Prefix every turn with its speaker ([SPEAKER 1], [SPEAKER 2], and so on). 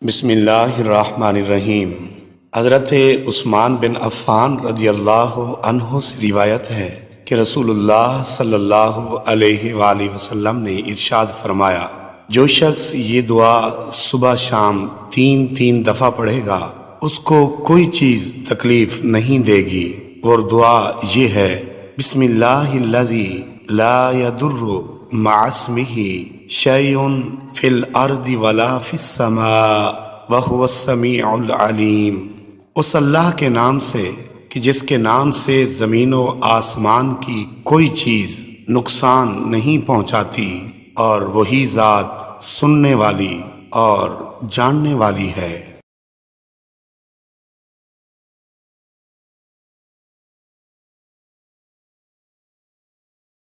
[SPEAKER 1] بسم اللہ الرحمن الرحیم۔ حضرت عثمان بن عفان رضی اللہ عنہ سے روایت ہے کہ رسول اللہ صلی اللہ علیہ وآلہ وسلم نے ارشاد فرمایا، جو شخص یہ دعا صبح شام تین دفعہ پڑھے گا اس کو کوئی چیز تکلیف نہیں دے گی، اور دعا یہ ہے، بسم اللہ الذی لا یضر مع اسمہ شیء فی الارض ولا فی السماء وہو السمیع العلیم۔ اس اللہ کے نام سے کہ جس کے نام سے زمین و آسمان کی کوئی چیز نقصان نہیں پہنچاتی، اور وہی ذات سننے والی اور جاننے والی ہے۔